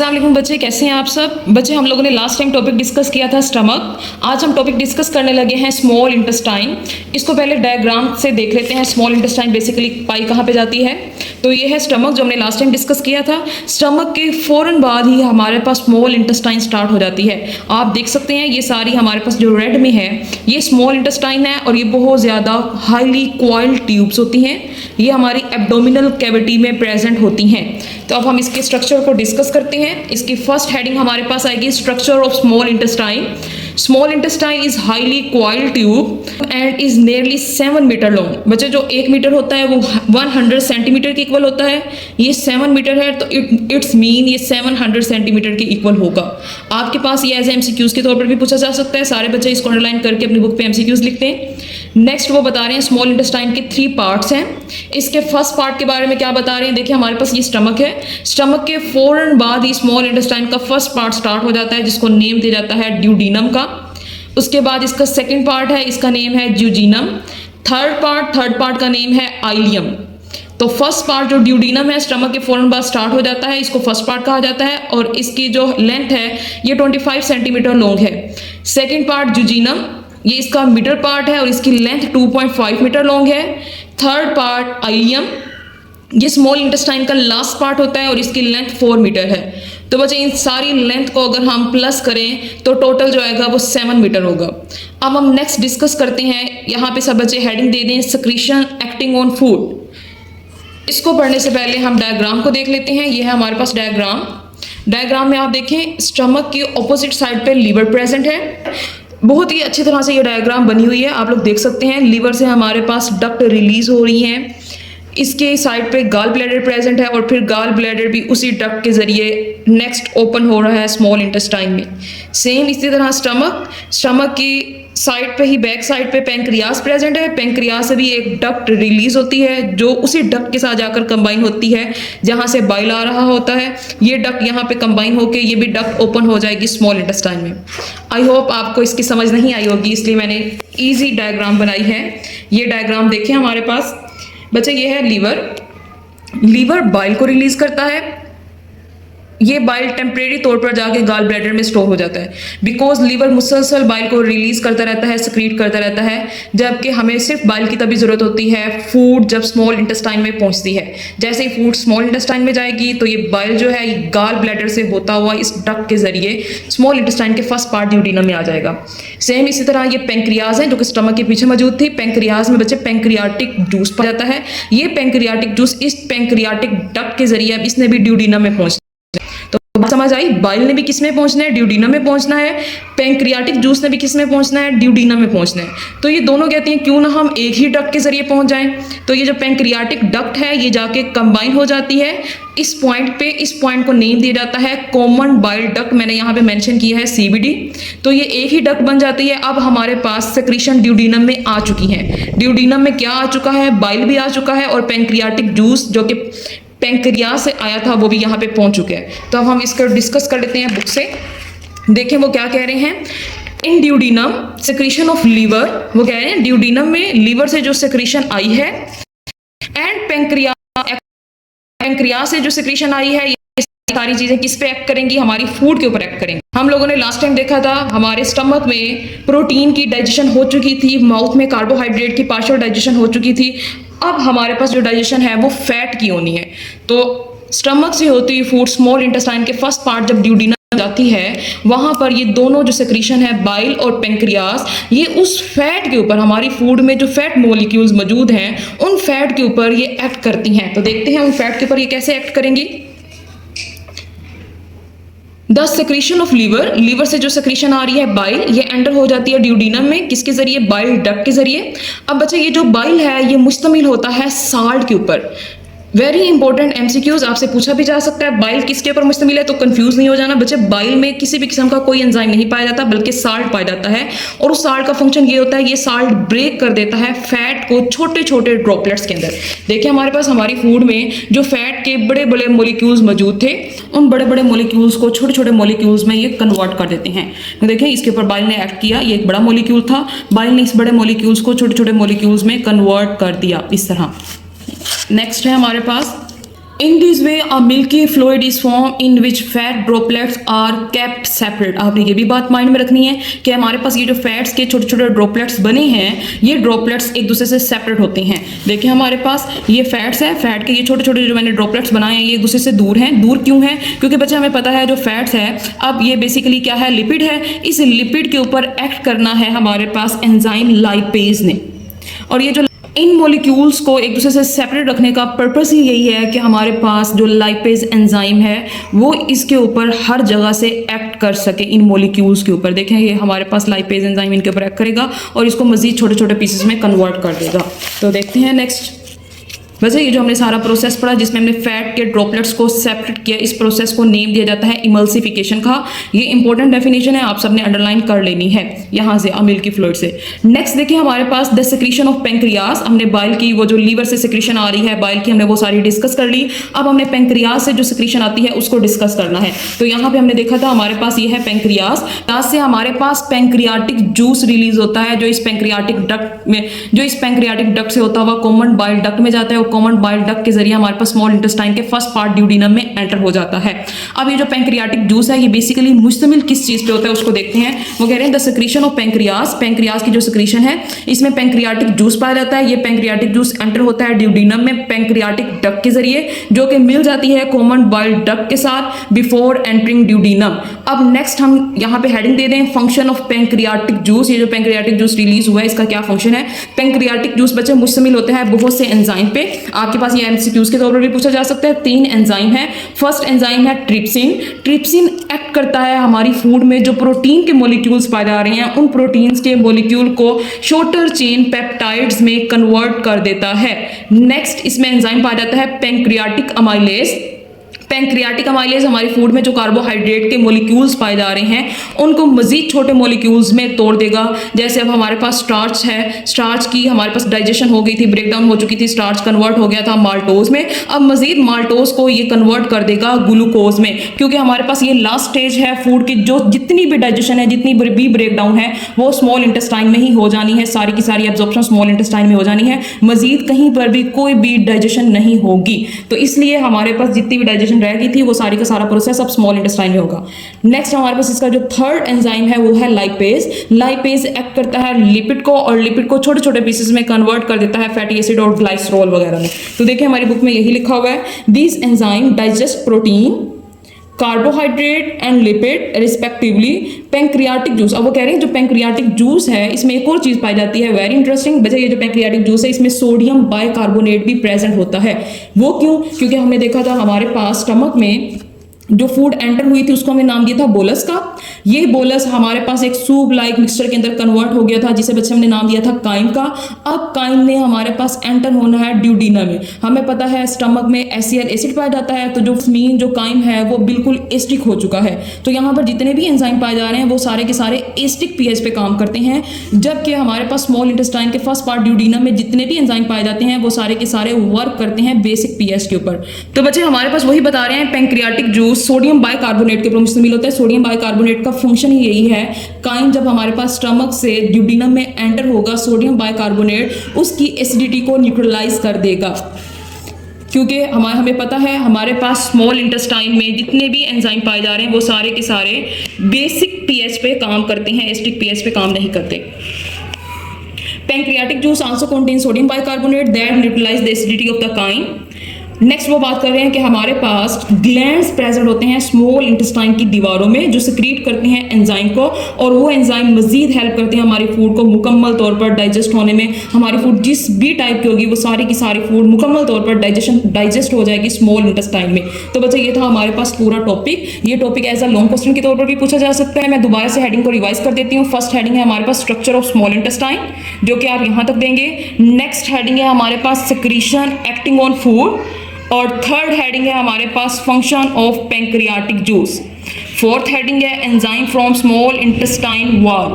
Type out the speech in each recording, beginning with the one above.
अस्सलाम वालेकुम बच्चे, कैसे हैं आप सब बच्चे। हम लोगों ने लास्ट टाइम टॉपिक डिस्कस किया था स्टमक। आज हम टॉपिक डिस्कस करने लगे हैं स्मॉल इंटेस्टाइन। इसको पहले डायग्राम से देख लेते हैं। स्मॉल इंटेस्टाइन बेसिकली पाई कहाँ पे जाती है, तो ये है स्टमक जो हमने लास्ट टाइम डिस्कस किया था। स्टमक के फ़ौरन बाद ही हमारे पास स्मॉल इंटेस्टाइन स्टार्ट हो जाती है। आप देख सकते हैं ये सारी हमारे पास जो रेड में है ये स्मॉल इंटेस्टाइन है और ये बहुत ज़्यादा हाईली कॉइल्ड ट्यूब्स होती हैं। ये हमारी एब्डोमिनल कैविटी में प्रेजेंट होती हैं। तो अब हम इसके स्ट्रक्चर को डिस्कस करते हैं। इसकी फर्स्ट हेडिंग हमारे पास आएगी structure of small intestine. Small intestine is highly coiled tube and is nearly 7 metre long. बच्चे जो 1 मीटर होता है वो 100 सेंटीमीटर के इक्वल होता है। ये 7 मीटर है तो इट्स मीन ये 700 सेंटीमीटर के इक्वल होगा। आपके पास ये एज एमसीक्यूज के तौर पर भी पूछा जा सकता है। सारे बच्चे इसको अंडरलाइन करके अपनी बुक पे एमसीक्यूज लिखते हैं। नेक्स्ट वो बता रहे हैं स्मॉल इंटेस्टाइन के 3 पार्ट्स हैं। इसके फर्स्ट पार्ट के बारे में क्या बता रहे हैं, देखिए हमारे पास ये स्टमक है। स्टमक के फौरन बाद ही स्मॉल इंटेस्टाइन का फर्स्ट पार्ट स्टार्ट हो जाता है जिसको नेम दिया जाता है ड्यूडीनम का। उसके बाद इसका सेकंड पार्ट है, इसका नेम है ज्यूजीनम। थर्ड पार्ट का नेम है आइलियम। तो फर्स्ट पार्ट जो ड्यूडीनम है स्टमक के फौरन बाद स्टार्ट हो जाता है, इसको फर्स्ट पार्ट कहा जाता है और इसकी जो लेंथ है ये 25 सेंटीमीटर लॉन्ग है। सेकेंड पार्ट ज्यूजीनम, ये इसका मिडल पार्ट है और इसकी लेंथ 2.5 मीटर लॉन्ग है। थर्ड पार्ट आइलियम, ये स्मॉल इंटेस्टाइन का लास्ट पार्ट होता है और इसकी लेंथ 4 मीटर है। तो बच्चे इन सारी लेंथ को अगर हम प्लस करें तो टोटल जो आएगा वो 7 मीटर होगा। अब हम नेक्स्ट डिस्कस करते हैं। यहाँ पे सब बच्चे हेडिंग दे दें सेक्रीशन एक्टिंग ऑन फूड। इसको पढ़ने से पहले हम डायग्राम को देख लेते हैं। ये है हमारे पास डायग्राम में आप देखें स्टमक की ऑपोजिट साइड पे लीवर प्रेजेंट है। बहुत ही अच्छी तरह से ये डायग्राम बनी हुई है, आप लोग देख सकते हैं। लीवर से हमारे पास डक्ट रिलीज हो रही हैं। इसके साइड पे गाल ब्लैडर प्रेजेंट है और फिर गाल ब्लैडर भी उसी डक्ट के जरिए नेक्स्ट ओपन हो रहा है स्मॉल इंटेस्टाइन में। सेम इसी तरह स्टमक की साइड पे ही बैक साइड पे पेंक्रियास प्रेजेंट है। पेंक्रियास से भी एक डक्ट रिलीज होती है जो उसी डक्ट के साथ जाकर कंबाइन होती है जहां से बाइल आ रहा होता है। ये डक्ट यहाँ पे कंबाइन होके ये भी डक्ट ओपन हो जाएगी स्मॉल इंटेस्टाइन में। आई होप आपको इसकी समझ नहीं आई होगी, इसलिए मैंने ईजी डायग्राम बनाई है। ये डायग्राम देखें हमारे पास बच्चे, ये है लीवर बाइल को रिलीज करता है। ये बाइल टेम्परेरी तौर पर जाके गाल ब्लैडर में स्टोर हो जाता है बिकॉज लीवर मुसलसल बाइल को रिलीज करता रहता है, सिक्रीट करता रहता है। जबकि हमें सिर्फ बाइल की तभी जरूरत होती है फूड जब स्मॉल इंटेस्टाइन में पहुंचती है। जैसे ही फूड स्मॉल इंटेस्टाइन में जाएगी तो ये बाइल जो है ये गाल ब्लैडर से होता हुआ इस डक्ट के जरिए स्मॉल इंटेस्टाइन के फर्स्ट पार्ट ड्यूडीनम में आ जाएगा। सेम इसी तरह ये पेंक्रियाज है जो कि स्टमक के पीछे मौजूद थी। पेंक्रियाज में बच्चे पेंक्रियाटिक जूस पाया जाता है। ये पेंक्रियाटिक जूस इस पेंक्रियाटिक डक्ट के जरिए अब इसने भी ड्यूडीनम में पहुंच। तो समझ आई, बाइल ने भी किस में पहुंचना है, ड्यूडीनम में पहुंचना है। पेंक्रियाटिक जूस ने भी किस में पहुंचना है, ड्यूडीनम में पहुंचना है। तो ये दोनों कहते हैं क्यों ना हम एक ही डक्ट के जरिए पहुंच जाएं। तो ये जो पेंक्रियाटिक डक्ट है ये जाके कंबाइन हो जाती है इस पॉइंट पे। इस पॉइंट को नेम दिया जाता है कॉमन बाइल डक्ट, मैंने यहाँ पे मेंशन किया है CBD। तो ये एक ही डक्ट बन जाती है। अब हमारे पास सेक्रीशन ड्यूडीनम में आ चुकी है। ड्यूडीनम में क्या आ चुका है, बाइल भी आ चुका है और पेंक्रियाटिक जूस जो कि पेंक्रियास से आया था वो भी यहाँ पे पहुंच चुके हैं। तो अब हम इसको डिस्कस कर लेते हैं बुक से। देखें वो क्या कह रहे हैं। इन ड्यूडीनम सेक्रीशन ऑफ लीवर, वो कह रहे हैं ड्यूडीनम में लीवर से जो सेक्रीशन आई है एंड पेंक्रियास से जो सेक्रीशन आई है, ये सारी चीजें किस पे एक्ट करेंगी, हमारी फूड के ऊपर एक्ट करेंगी। हम लोगों ने लास्ट टाइम देखा था हमारे स्टमक में प्रोटीन की डाइजेशन हो चुकी थी, माउथ में कार्बोहाइड्रेट की पार्शियल डाइजेशन हो चुकी थी। अब हमारे पास जो डाइजेशन है वो फैट की होनी है। तो स्टमक से होती हुई फूड स्मॉल इंटेस्टाइन के फर्स्ट पार्ट जब ड्यूडीनम जाती है वहां पर ये दोनों जो सेक्रीशन है बाइल और पेंक्रियास, ये उस फैट के ऊपर, हमारी फूड में जो फैट मॉलिक्यूल्स मौजूद हैं उन फैट के ऊपर ये एक्ट करती हैं। तो देखते हैं उन फैट के ऊपर ये कैसे एक्ट करेंगी। द सेक्रीशन ऑफ लीवर से जो सेक्रीशन आ रही है बाइल, ये एंटर हो जाती है ड्यूडीनम में किसके जरिए, बाइल डक्ट के जरिए। अब बच्चे ये जो बाइल है ये मुश्तमिल होता है साल्ट के ऊपर। वेरी इंपॉर्टेंट एमसीक्यूज आपसे पूछा भी जा सकता है, बाइल किसके ऊपर मुश्तमिल है, तो कंफ्यूज नहीं हो जाना बच्चे। बाइल में किसी भी किस्म का कोई एंजाइम नहीं पाया जाता बल्कि साल्ट पाया जाता है और उस साल्ट का फंक्शन ये होता है ये साल्ट ब्रेक कर देता है फैट को छोटे छोटे ड्रॉपलेट्स के अंदर। देखिए हमारे पास हमारी फूड में जो फैट के बड़े बड़े मोलिक्यूल्स मौजूद थे उन बड़े बड़े मोलिक्यूल्स को छोटे छोटे मोलिक्यूल्स में ये कन्वर्ट कर देते हैं। तो देखिए इसके ऊपर बाइल ने एक्ट किया, ये एक बड़ा मोलिक्यूल था, बाइल ने इस बड़े मोलिक्यूल्स को छोटे छोटे मोलिक्यूल्स में कन्वर्ट कर दिया इस तरह। नेक्स्ट है हमारे पास In this way, a milky fluid is formed in which fat droplets are kept separate. आपने ये भी बात माइंड में रखनी है कि हमारे पास ये जो फैट्स के छोटे छोटे ड्रॉपलेट्स बने हैं, ये ड्रॉपलेट्स एक दूसरे से सेपरेट होते हैं। देखिए हमारे पास ये फैट्स है, फैट के ये छोटे छोटे जो मैंने ड्रॉपलेट्स बनाए हैं ये एक दूसरे से दूर हैं। दूर क्यों है? क्योंकि बच्चे हमें पता है जो फैट्स है, अब ये बेसिकली क्या है, लिपिड है। इस लिपिड के ऊपर एक्ट करना है हमारे पास एंजाइम लाइपेज ने, और ये जो इन मॉलिक्यूल्स को एक दूसरे से सेपरेट रखने का पर्पस ही यही है कि हमारे पास जो लाइपेज एंजाइम है वो इसके ऊपर हर जगह से एक्ट कर सके, इन मॉलिक्यूल्स के ऊपर। देखें ये हमारे पास लाइपेज एंजाइम इनके ऊपर एक्ट करेगा और इसको मजीद छोटे छोटे पीसेस में कन्वर्ट कर देगा। तो देखते हैं नेक्स्ट। वैसे ये जो हमने सारा प्रोसेस पढ़ा जिसमें हमने फैट के ड्रॉपलेट्स को सेपरेट किया, इस प्रोसेस को नेम दिया जाता है इमल्सिफिकेशन का। ये इंपॉर्टेंट डेफिनेशन है, आप सबने अंडरलाइन कर लेनी है यहाँ से अ मिल्की फ्लूइड से। नेक्स्ट देखिए हमारे पास द सेक्रीशन ऑफ पेंक्रियास। हमने बाइल की, वो जो लीवर से सेक्रीशन आ रही है बाइल की, हमने वो सारी डिस्कस कर ली। अब हमने पेंक्रियास से जो सेक्रीशन आती है उसको डिस्कस करना है। तो यहाँ पे हमने देखा था हमारे पास ये है पेंक्रियास, यहाँ से हमारे पास पेंक्रियाटिक जूस रिलीज होता है जो इस पेंक्रियाटिक डक्ट से होता हुआ कॉमन बाइल डक्ट में जाता है, और कॉमन बाइल डक्ट के जरिए हमारे पास स्मॉल इंटेस्टाइन के फर्स्ट पार्ट ड्यूडिनम में एंटर हो जाता है। अब ये जो पेंक्रियाटिक जूस है ये बेसिकली मुश्तमिल किस चीज पे होता है उसको देखते हैं। वो कह रहे हैं the secretion of pancreas, pancreas की जो सेक्रीशन है इसमें पेंक्रियाटिक जूस पाया जाता है। ये पेंक्रियाटिक जूस एंटर होता है ड्यूडिनम में पेंक्रियाटिक डक्ट के जरिए, जो कि मिल जाती है कॉमन बाइल डक्ट के साथ बिफोर एंटरिंग ड्यूडिनम। अब नेक्स्ट हम यहाँ पे हेडिंग दे दें फंक्शन ऑफ पेंक्रियाटिक जूस। ये जो पेंक्रियाटिक जूस रिलीज हुआ है इसका क्या फंक्शन है? पेंक्रियाटिक जूस बच्चे मुश्तमिल होते हैं बहुत से एंजाइम पे, आपके पास ये एमसीक्यूज के तौर पर भी पूछा जा सकता है। 3 एंजाइम है। फर्स्ट एंजाइम है ट्रिप्सिन। ट्रिप्सिन एक्ट करता है हमारी फूड में जो प्रोटीन के मॉलिक्यूल्स पाए जा रहे हैं उन प्रोटीन्स के मॉलिक्यूल को शॉर्टर चेन पेप्टाइड्स में कन्वर्ट कर देता है। नेक्स्ट इसमें एंजाइम पाया जाता है पेंक्रियाटिक अमाइलेज। पेंक्रियाटिक अमाइलेज हमारी फूड में जो कार्बोहाइड्रेट के मॉलिक्यूल्स पाए जा रहे हैं उनको मजीद छोटे मॉलिक्यूल्स में तोड़ देगा। जैसे अब हमारे पास स्टार्च है, स्टार्च की हमारे पास डाइजेशन हो गई थी, ब्रेकडाउन हो चुकी थी, स्टार्च कन्वर्ट हो गया था माल्टोज में। अब मजीद माल्टोज को ये कन्वर्ट कर देगा ग्लूकोज में, क्योंकि हमारे पास ये लास्ट स्टेज है फूड की, जो जितनी भी डाइजेशन है, जितनी भी ब्रेकडाउन है वो स्मॉल इंटेस्टाइन में ही हो जानी है। सारी की सारी एब्जॉर्प्शन स्मॉल इंटेस्टाइन में हो जानी है, मजीद कहीं पर भी कोई भी डाइजेशन नहीं होगी। तो इसलिए हमारे पास जितनी भी डाइजेशन रह गई थी वो सारी का सारा प्रोसेस अब स्मॉल इंटेस्टाइन में होगा। नेक्स्ट हमारे पास इसका जो थर्ड एंजाइम है वो है लाइपेज। लाइपेज एक्ट करता है लिपिड को, और लिपिड को छोटे छोटे पीसेस में कन्वर्ट कर देता है फैटी एसिड और ग्लाइसरॉल वगैरह में। तो देखिए हमारी बुक में यही लिखा हुआ है, this enzyme digest protein, carbohydrate and lipid respectively pancreatic juice. अब वो कह रहे हैं जो पेंक्रियाटिक जूस है इसमें एक और चीज पाई जाती है वेरी इंटरेस्टिंग बच्चे। ये जो पेंक्रियाटिक जूस है इसमें सोडियम बाइकार्बोनेट भी प्रेजेंट होता है। वो क्यों? क्योंकि हमने देखा था हमारे पास स्टमक में जो फूड एंटर हुई थी उसको हमने नाम दिया था बोलस का। ये बोलस हमारे पास एक सूप लाइक मिक्सचर के अंदर कन्वर्ट हो गया था जिसे बच्चे हमने नाम दिया था काइम का। अब काइम ने हमारे पास एंटर होना है ड्यूडिनम में। हमें पता है स्टमक में एसियल एसिड पाया जाता है, तो जो मीन जो काइम है वो बिल्कुल एस्टिक हो चुका है। तो यहाँ पर जितने भी एंजाइम पाए जा रहे हैं वो सारे के सारे एस्टिक पीएच पे काम करते हैं, जबकि हमारे पास स्मॉल इंटेस्टाइन के फर्स्ट पार्ट ड्यूडिनम में जितने भी एंजाइम पाए जाते हैं वो सारे के सारे वर्क करते हैं बेसिक पीएच के ऊपर। तो बच्चे हमारे पास वही बता रहे हैं पेंक्रियाटिक जूस सोडियम बाइकार्बोनेट के मुश्तमिल होता है। सोडियम बाइकार्बोनेट का फंक्शन ही यही है, काइम जब हमारे पास स्टमक से ड्यूडिनम में एंटर होगा सोडियम बाइकार्बोनेट उसकी एसिडिटी को न्यूट्रलाइज कर देगा। क्योंकि हमें पता है हमारे पास स्मॉल इंटेस्टाइन में जितने भी एंजाइम पाए जा रहे हैं वो सारे के सारे बेसिक पीएच पे काम करते हैं, एसिडिक पीएच पे काम नहीं करते। Pancreatic juice also contains sodium bicarbonate that neutralize the acidity of the chyme. Next वो बात कर रहे हैं कि हमारे पास ग्लैंड्स प्रेजेंट होते हैं स्मॉल इंटेस्टाइन की दीवारों में जो सिक्रीट करते हैं एंजाइम को, और वो एंजाइम मजीद हेल्प करते हैं हमारी फूड को मुकम्मल तौर पर डाइजेस्ट होने में। हमारी फूड जिस भी टाइप की होगी वो सारी की सारी फूड मुकम्मल तौर पर डाइजेस्ट हो जाएगी स्मॉल इंटेस्टाइन में। तो बच्चा ये था हमारे पास पूरा टॉपिक। ये topic as a long question के तौर पर भी पूछा जा सकता है। मैं दोबारा से हेडिंग को रिवाइज कर देती हूँ। फर्स्ट हेडिंग है हमारे पास स्ट्रक्चर ऑफ स्मॉल इंटेस्टाइन, जो कि आप यहाँ तक देंगे। नेक्स्ट हेडिंग है हमारे पास सेक्रीशन एक्टिंग ऑन फूड, और थर्ड हेडिंग है हमारे पास function of pancreatic juice. Fourth heading है enzyme from small intestine wall.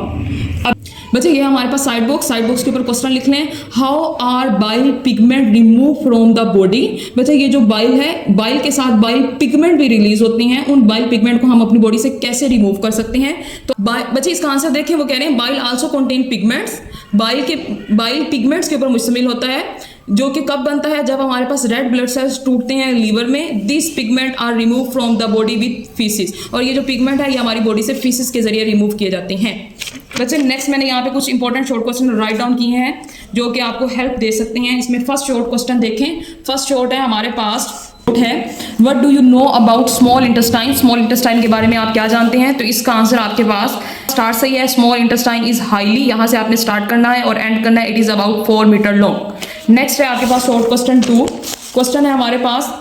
अब बच्चे ये हमारे पास साइड बॉक्स के ऊपर क्वेश्चन लिख लें। How are bile pigment remove from the body. बच्चे ये जो बाइल है, बाइल के साथ बाइल पिगमेंट भी रिलीज होते हैं, उन बाइल पिगमेंट को हम अपनी बॉडी से कैसे रिमूव कर सकते हैं। तो बच्चे इसका आंसर देखें, वो कह रहे हैं bile also contain pigments. Bile pigments के ऊपर मुश्तमिल होता है। जो कि कब बनता है, जब हमारे पास रेड ब्लड सेल्स टूटते हैं लीवर में। This pigment are remove from the body with faeces, और ये जो पिगमेंट है ये हमारी बॉडी से फीसिस के जरिए रिमूव किए जाते हैं। बच्चे नेक्स्ट मैंने यहाँ पे कुछ important short question write down किए हैं जो कि आपको हेल्प दे सकते हैं। इसमें फर्स्ट शॉर्ट क्वेश्चन देखें। फर्स्ट शॉर्ट है हमारे पास है, what do you know about small intestine. Small intestine के बारे में आप क्या जानते हैं? तो इसका आंसर आपके पास स्टार्ट सही है। स्मॉल इंटेस्टाइन इज हाईली, यहाँ से आपने स्टार्ट करना है और एंड करना है। It is about 4 metre long. Next है आपके पास शॉर्ट क्वेश्चन 2। क्वेश्चन है हमारे पास,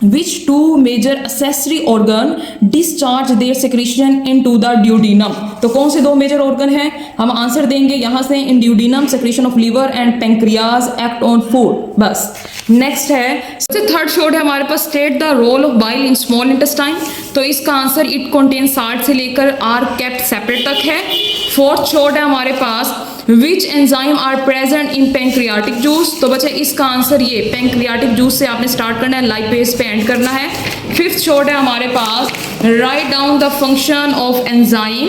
which two major accessory organ discharge their secretion into the duodenum। तो कौन से दो मेजर ऑर्गन हैं? हम आंसर देंगे यहाँ से, इन duodenum secretion of liver and pancreas act on food। बस। नेक्स्ट है थर्ड शॉर्ट है हमारे पास, state the role of bile in small intestine. तो इसका आंसर इट कंटेन साल्ट से लेकर आर केप्ट सेपरेट तक है। फोर्थ शॉर्ट है हमारे पास, which enzyme are present in pancreatic juice. तो बच्चे इसका आंसर ये पैंक्रियाटिक जूस से आपने स्टार्ट करना है, लाइपेज पे एंड करना है। फिफ्थ शॉर्ट है हमारे पास, write down the function of enzyme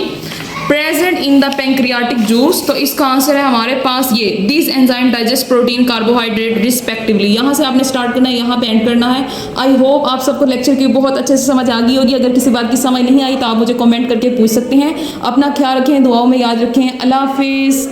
present in the pancreatic juice. तो इसका आंसर है हमारे पास ये, this enzyme digest protein carbohydrate respectively. यहाँ से आपने स्टार्ट करना है, यहाँ पे एंड करना है। आई होप आप सबको लेक्चर की बहुत अच्छे से समझ आ गई होगी। अगर किसी बात की समझ नहीं आई तो आप मुझे कमेंट करके पूछ सकते हैं। अपना ख्याल रखें, दुआओं में याद रखें। अल्लाह हाफिज़।